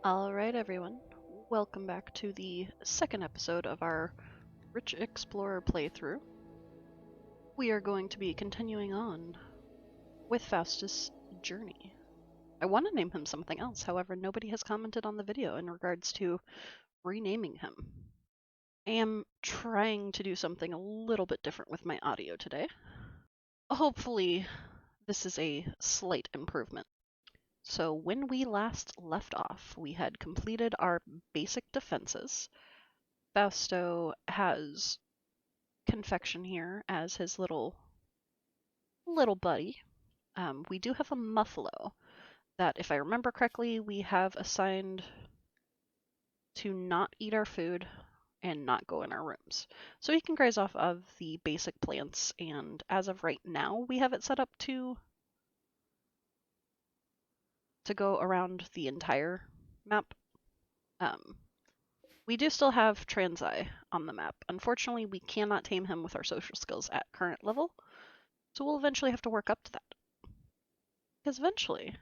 Alright everyone, welcome back to the second episode of our Rich Explorer playthrough. We are going to be continuing on with Faustus' journey. I want to name him something else, however nobody has commented on the video in regards to renaming him. I am trying to do something a little bit different with my audio today. Hopefully this is a slight improvement. So when we last left off, we had completed our basic defenses. Fausto has Confection here as his little buddy. We do have a Muffalo that, if I remember correctly, we have assigned to not eat our food and not go in our rooms. So he can graze off of the basic plants, and as of right now, we have it set up to go around the entire map. We do still have Transai on the map. Unfortunately, we cannot tame him with our social skills at current level, so we'll eventually have to work up to that. Because eventually,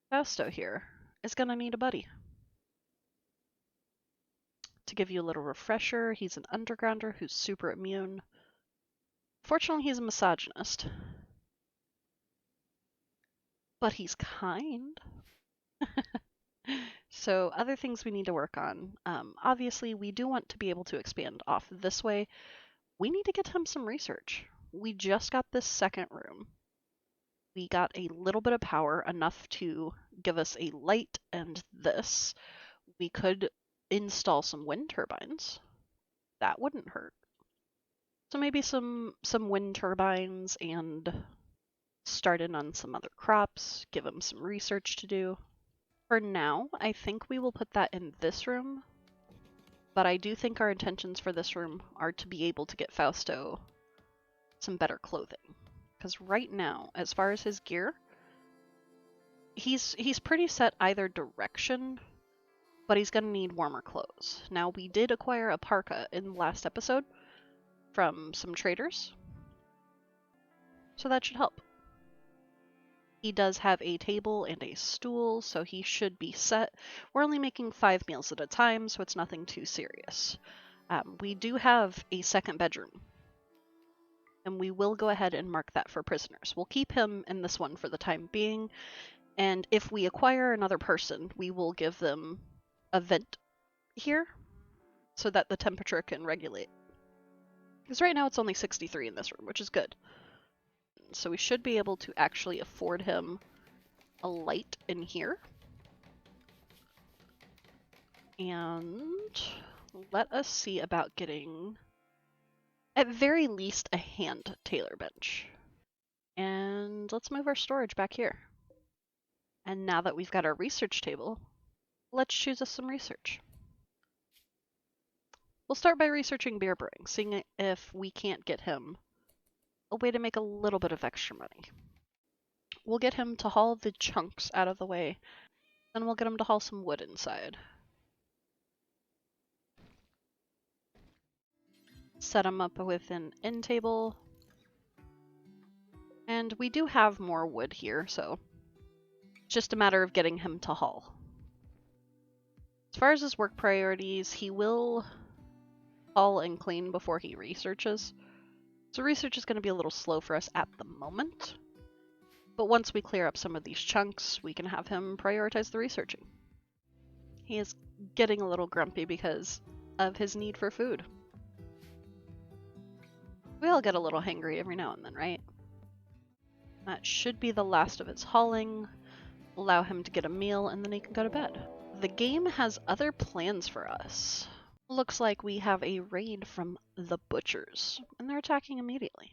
Fausto here is going to need a buddy. To give you a little refresher, he's an undergrounder who's super immune. Fortunately, he's a misogynist. But he's kind. So other things we need to work on. Obviously, we do want to be able to expand off this way. We need to get him some research. We just got this second room. We got a little bit of power, enough to give us a light and this. We could install some wind turbines. That wouldn't hurt. So maybe some wind turbines and start in on some other crops, give him some research to do. For now, I think we will put that in this room, but I do think our intentions for this room are to be able to get Fausto some better clothing. Because right now, as far as his gear, he's pretty set either direction, but he's going to need warmer clothes. Now, we did acquire a parka in the last episode from some traders, so that should help. He does have a table and a stool, so he should be set. We're only making 5 meals at a time, so it's nothing too serious. We do have a second bedroom, and we will go ahead and mark that for prisoners. We'll keep him in this one for the time being, and if we acquire another person, we will give them a vent here so that the temperature can regulate. Because right now it's only 63 in this room, which is good. So we should be able to actually afford him a light in here. And let us see about getting, at very least, a hand tailor bench. And let's move our storage back here. And now that we've got our research table, let's choose us some research. We'll start by researching beer brewing, seeing if we can't get him a way to make a little bit of extra money. We'll get him to haul the chunks out of the way, then we'll get him to haul some wood inside. Set him up with an end table. And we do have more wood here, so it's just a matter of getting him to haul. As far as his work priorities, he will haul and clean before he researches. So research is going to be a little slow for us at the moment. But once we clear up some of these chunks, we can have him prioritize the researching. He is getting a little grumpy because of his need for food. We all get a little hangry every now and then, right? That should be the last of his hauling. Allow him to get a meal, and then he can go to bed. The game has other plans for us. Looks like we have a raid from the Butchers, and they're attacking immediately.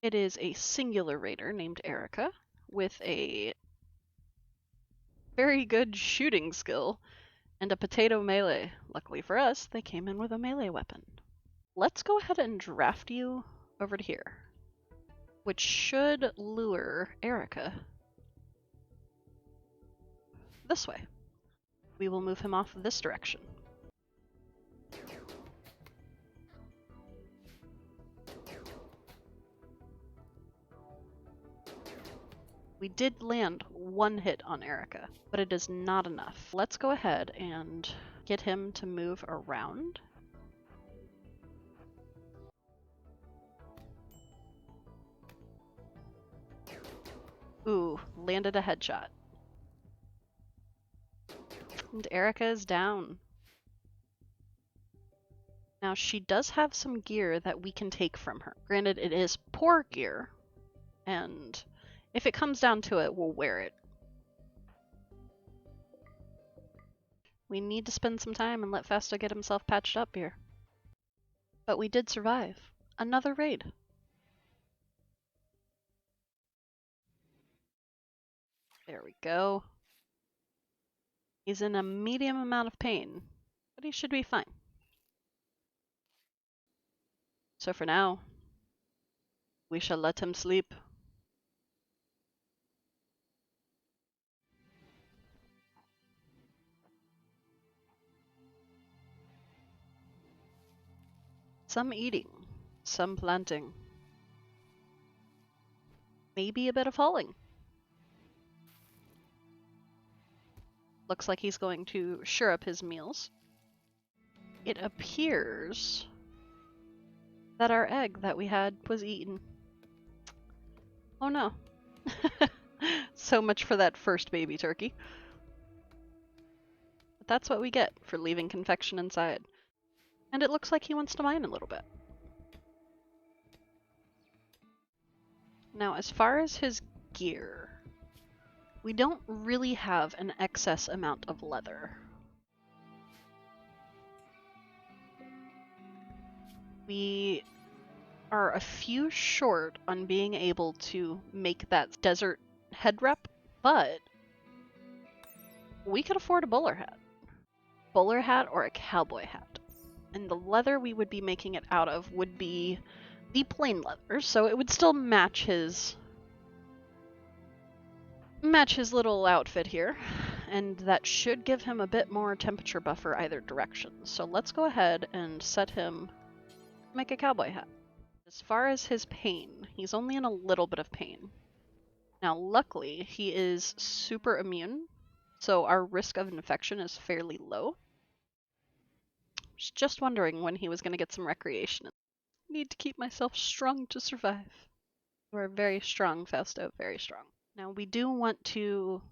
It is a singular raider named Erica with a very good shooting skill and a potato melee. Luckily for us, they came in with a melee weapon. Let's go ahead and draft you over to here, which should lure Erica this way. We will move him off this direction. We did land one hit on Erica, but it is not enough. Let's go ahead and get him to move around. Ooh, landed a headshot. And Erica is down. Now she does have some gear that we can take from her. Granted, it is poor gear, and if it comes down to it, we'll wear it. We need to spend some time and let Fausto get himself patched up here. But we did survive. Another raid. There we go. He's in a medium amount of pain, but he should be fine. So for now, we shall let him sleep. Some eating, some planting. Maybe a bit of hauling. Looks like he's going to shore up his meals. It appears that our egg that we had was eaten. Oh no. So much for that first baby turkey. But that's what we get for leaving Confection inside. And it looks like he wants to mine a little bit. Now, as far as his gear, we don't really have an excess amount of leather. We are a few short on being able to make that desert head wrap, but we could afford a bowler hat. Bowler hat or a cowboy hat. And the leather we would be making it out of would be the plain leather, so it would still match his little outfit here, and that should give him a bit more temperature buffer either direction. So let's go ahead and set him make a cowboy hat. As far as his pain, he's only in a little bit of pain. Now luckily he is super immune, so our risk of infection is fairly low. Was just wondering when he was going to get some recreation. Need to keep myself strong to survive. You are very strong, Fausto, very strong. Now we do want to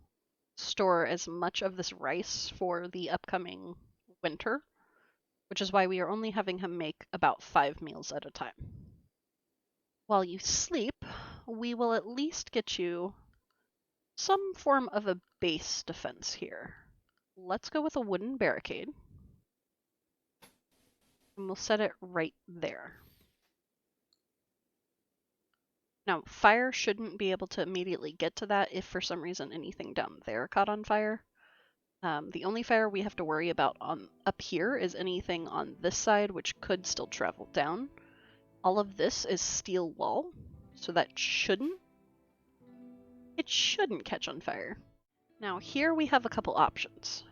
store as much of this rice for the upcoming winter, which is why we are only having him make about 5 meals at a time. While you sleep, we will at least get you some form of a base defense here. Let's go with a wooden barricade. And we'll set it right there. Now, fire shouldn't be able to immediately get to that if for some reason anything down there caught on fire. The only fire we have to worry about up here is anything on this side, which could still travel down. All of this is steel wall, so that shouldn't catch on fire. Now here we have a couple options.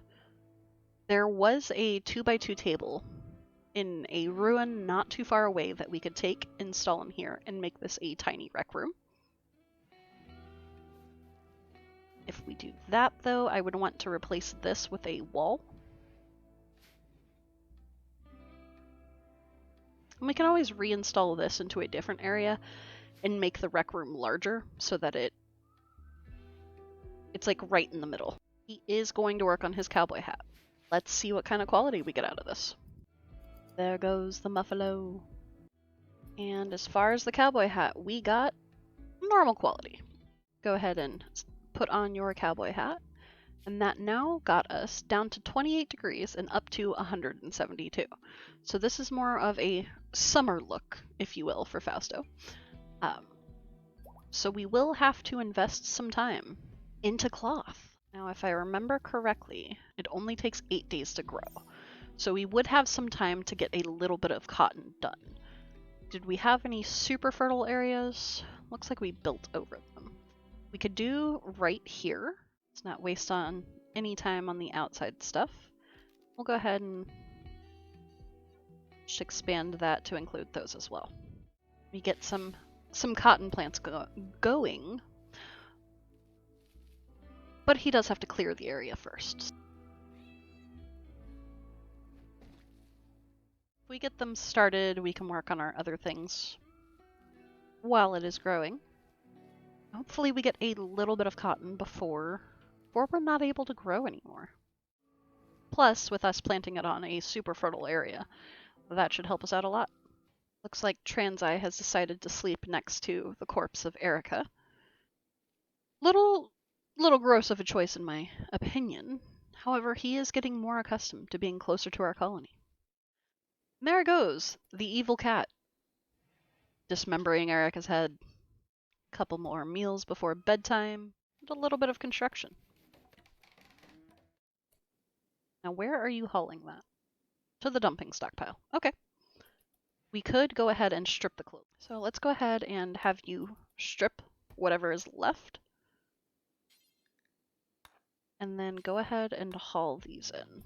There was a 2x2 table in a ruin not too far away that we could take, install in here, and make this a tiny rec room. If we do that though, I would want to replace this with a wall. And we can always reinstall this into a different area and make the rec room larger so that it's like right in the middle. He is going to work on his cowboy hat. Let's see what kind of quality we get out of this. There goes the muffalo. And as far as the cowboy hat, we got normal quality. Go ahead and put on your cowboy hat. And that now got us down to 28 degrees and up to 172. So this is more of a summer look, if you will, for Fausto. So we will have to invest some time into cloth. Now, if I remember correctly, it only takes 8 days to grow. So we would have some time to get a little bit of cotton done. Did we have any super fertile areas? Looks like we built over them. We could do right here. Let's not waste on any time on the outside stuff. We'll go ahead and just expand that to include those as well. We get some cotton plants going. but he does have to clear the area first. If we get them started, we can work on our other things while it is growing. Hopefully we get a little bit of cotton before we're not able to grow anymore. Plus, with us planting it on a super fertile area, that should help us out a lot. Looks like Transeye has decided to sleep next to the corpse of Erica. Little gross of a choice in my opinion. However, he is getting more accustomed to being closer to our colony. And there goes, the evil cat. Dismembering Erica's head. A couple more meals before bedtime, and a little bit of construction. Now where are you hauling that? To the dumping stockpile. Okay. We could go ahead and strip the cloak. So let's go ahead and have you strip whatever is left. And then go ahead and haul these in.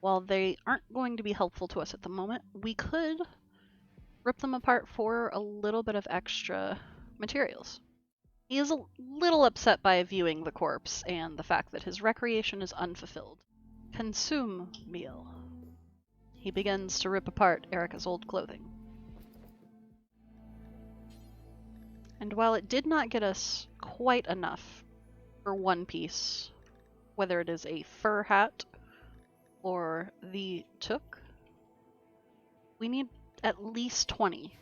While they aren't going to be helpful to us at the moment, we could rip them apart for a little bit of extra materials. He is a little upset by viewing the corpse and the fact that his recreation is unfulfilled. Consume meal. He begins to rip apart Erica's old clothing. And while it did not get us quite enough for one piece, whether it is a fur hat or the toque, we need at least 20,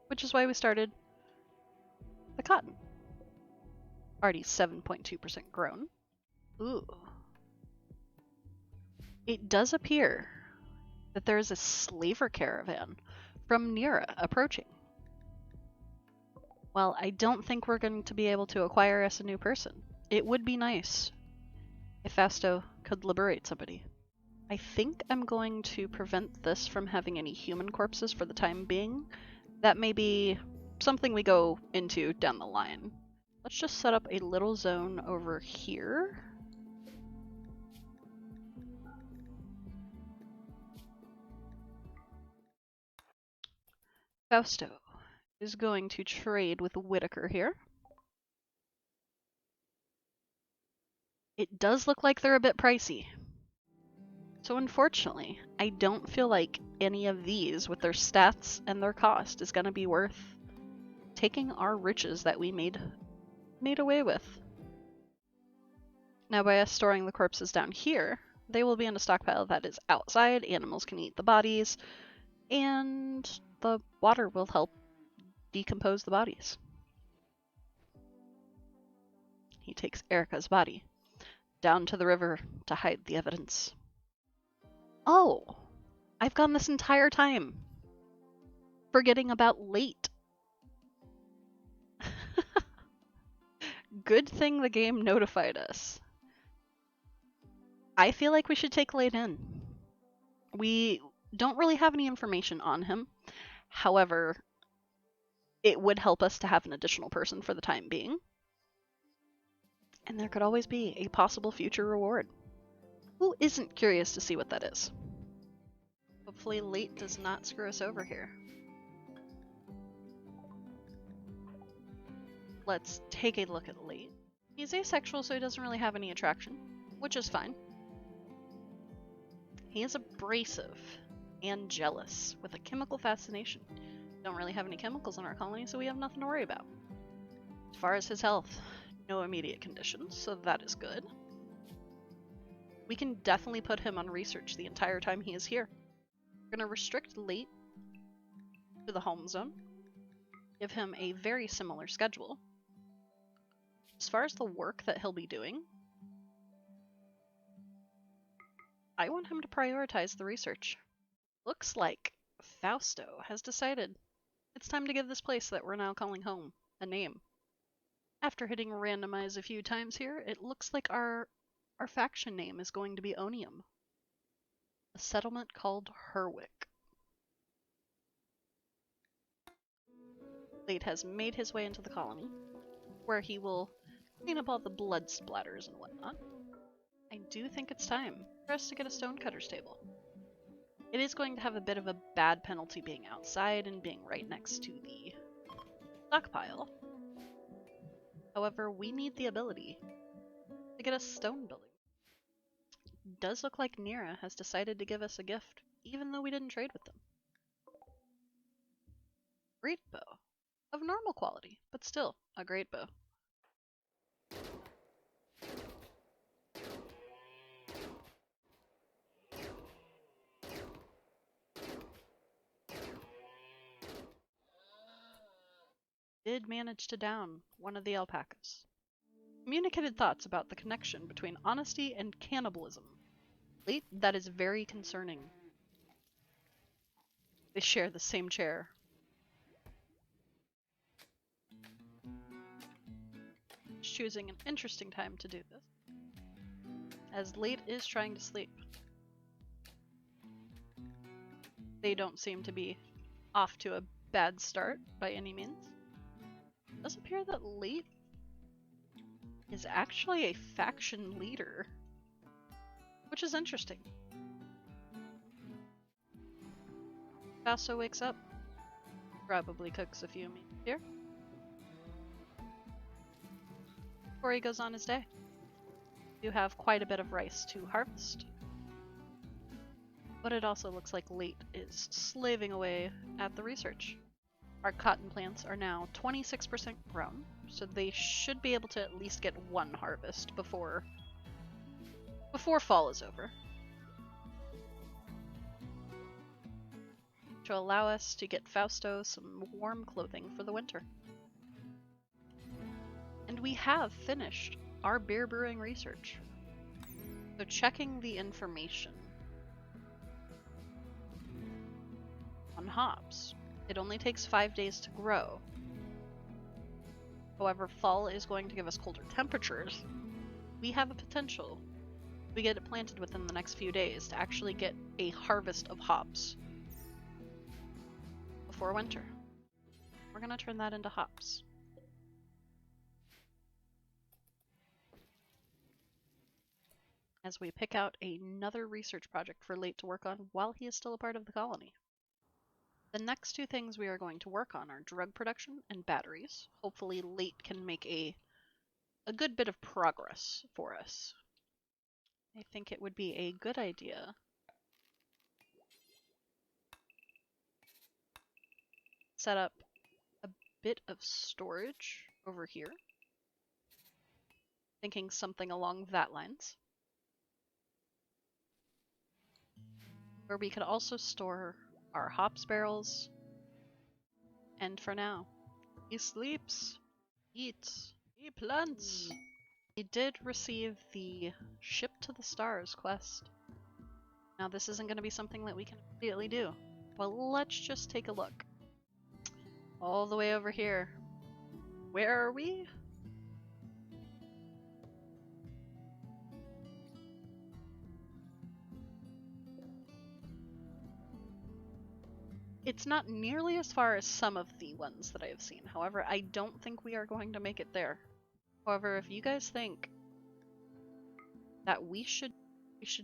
which is why we started the cotton. Already 7.2% grown. Ooh. It does appear that there is a slaver caravan from Nira approaching. Well, I don't think we're going to be able to acquire us a new person. It would be nice if Fausto could liberate somebody. I think I'm going to prevent this from having any human corpses for the time being. That may be something we go into down the line. Let's just set up a little zone over here. Fausto is going to trade with Whitaker here. It does look like they're a bit pricey. So unfortunately, I don't feel like any of these, with their stats and their cost, is going to be worth taking our riches that we made away with. Now by us storing the corpses down here, they will be in a stockpile that is outside, animals can eat the bodies, and the water will help decompose the bodies. He takes Erica's body down to the river to hide the evidence. Oh, I've gone this entire time forgetting about Late. Good thing the game notified us. I feel like we should take Late in. We don't really have any information on him. However, it would help us to have an additional person for the time being. And there could always be a possible future reward. Who isn't curious to see what that is? Hopefully Late does not screw us over here. Let's take a look at Late. He's asexual, so he doesn't really have any attraction, which is fine. He is abrasive and jealous with a chemical fascination. Don't really have any chemicals in our colony, so we have nothing to worry about. As far as his health, no immediate conditions, so that is good. We can definitely put him on research the entire time he is here. We're going to restrict Late to the home zone, give him a very similar schedule. As far as the work that he'll be doing, I want him to prioritize the research. Looks like Fausto has decided it's time to give this place that we're now calling home a name. After hitting randomize a few times here, it looks like our faction name is going to be Onium. A settlement called Herwick. Late has made his way into the colony, where he will clean up all the blood splatters and whatnot. I do think it's time for us to get a stonecutter's table. It is going to have a bit of a bad penalty being outside and being right next to the stockpile. However, we need the ability to get a stone building. It does look like Nira has decided to give us a gift, even though we didn't trade with them. Great bow. Of normal quality, but still a great bow. Did manage to down one of the alpacas. Communicated thoughts about the connection between honesty and cannibalism. Late, that is very concerning. They share the same chair. Choosing an interesting time to do this, as Late is trying to sleep. They don't seem to be off to a bad start by any means. It does appear that Late is actually a faction leader, which is interesting. Basso wakes up, probably cooks a few meals here before he goes on his day. You have quite a bit of rice to harvest, but it also looks like Late is slaving away at the research. Our cotton plants are now 26% grown, so they should be able to at least get one harvest before fall is over, to allow us to get Fausto some warm clothing for the winter. And we have finished our beer brewing research. So checking the information on hops, it only takes 5 days to grow. However, fall is going to give us colder temperatures. We have a potential, if we get it planted within the next few days, to actually get a harvest of hops before winter. We're going to turn that into hops. As we pick out another research project for Late to work on while he is still a part of the colony. The next two things we are going to work on are drug production and batteries. Hopefully Late can make a good bit of progress for us. I think it would be a good idea set up a bit of storage over here. Thinking something along that lines. Where we could also store our hops barrels. And for now, he sleeps, eats, he plants. He did receive the Ship to the Stars quest. Now this isn't going to be something that we can immediately do, but let's just take a look. All the way over here. Where are we? It's not nearly as far as some of the ones that I have seen. However, I don't think we are going to make it there. However, if you guys think that we should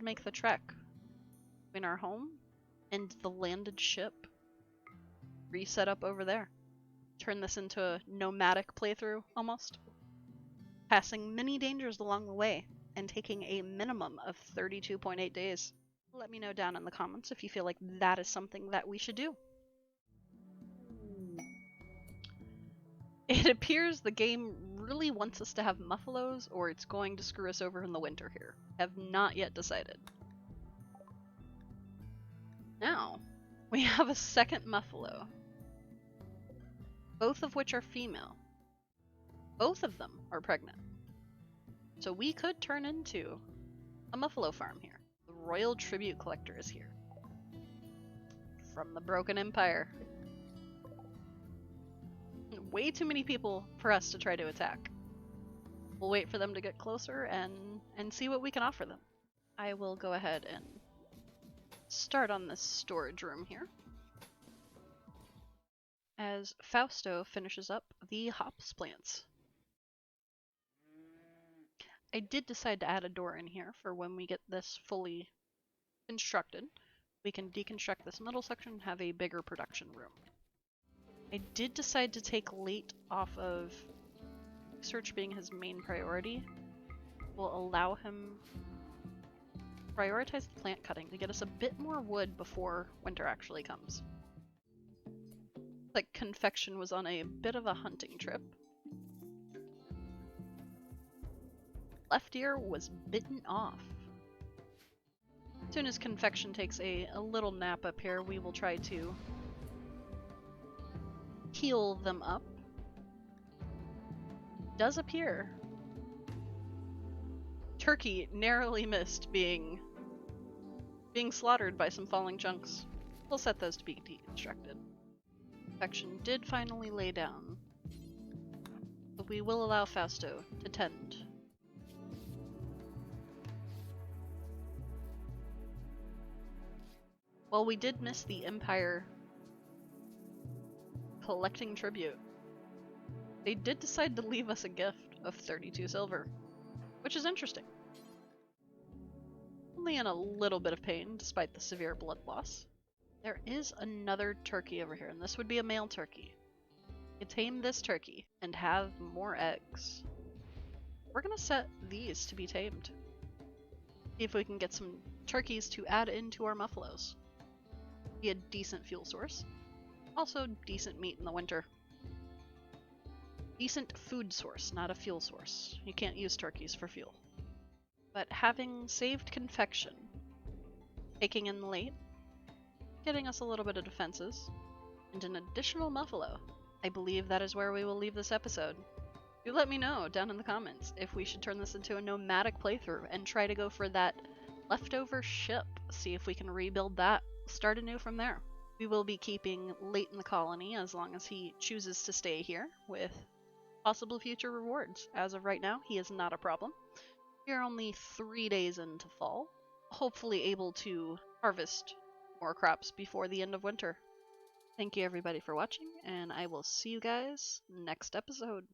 make the trek between our home and the landed ship, reset up over there. Turn this into a nomadic playthrough, almost. Passing many dangers along the way, and taking a minimum of 32.8 days. Let me know down in the comments if you feel like that is something that we should do. It appears the game really wants us to have muffalos, or it's going to screw us over in the winter here. Have not yet decided. Now, we have a second muffalo. Both of which are female. Both of them are pregnant. So we could turn into a muffalo farm here. The Royal Tribute Collector is here. From the Broken Empire. Way too many people for us to try to attack. We'll wait for them to get closer and see what we can offer them. I will go ahead and start on this storage room here. As Fausto finishes up the hops plants. I did decide to add a door in here for when we get this fully constructed. We can deconstruct this middle section and have a bigger production room. I did decide to take Late off of research being his main priority will allow him to prioritize the plant cutting to get us a bit more wood before winter actually comes. Like Confection was on a bit of a hunting trip. Left ear was bitten off. As soon as Confection takes a little nap up here, we will try to heal them up. Does appear Turkey narrowly missed being slaughtered by some falling chunks. We'll set those to be deconstructed. Confection did finally lay down, but we will allow Fausto to tend. Well, we did miss the Empire collecting tribute. They did decide to leave us a gift of 32 silver, which is interesting. Only in a little bit of pain, despite the severe blood loss. There is another turkey over here, and this would be a male turkey. You tame this turkey and have more eggs. We're gonna set these to be tamed. See if we can get some turkeys to add into our muffalos. Be a decent fuel source. Also decent meat in the winter. Decent food source, not a fuel source. You can't use turkeys for fuel. But having saved Confection, taking in late, getting us a little bit of defenses, and an additional muffalo, I believe that is where we will leave this episode. Do let me know down in the comments if we should turn this into a nomadic playthrough and try to go for that leftover ship, see if we can rebuild that, start anew from there. We will be keeping Late in the colony as long as he chooses to stay here, with possible future rewards. As of right now, he is not a problem. We are only 3 days into fall, hopefully able to harvest more crops before the end of winter. Thank you everybody for watching, and I will see you guys next episode.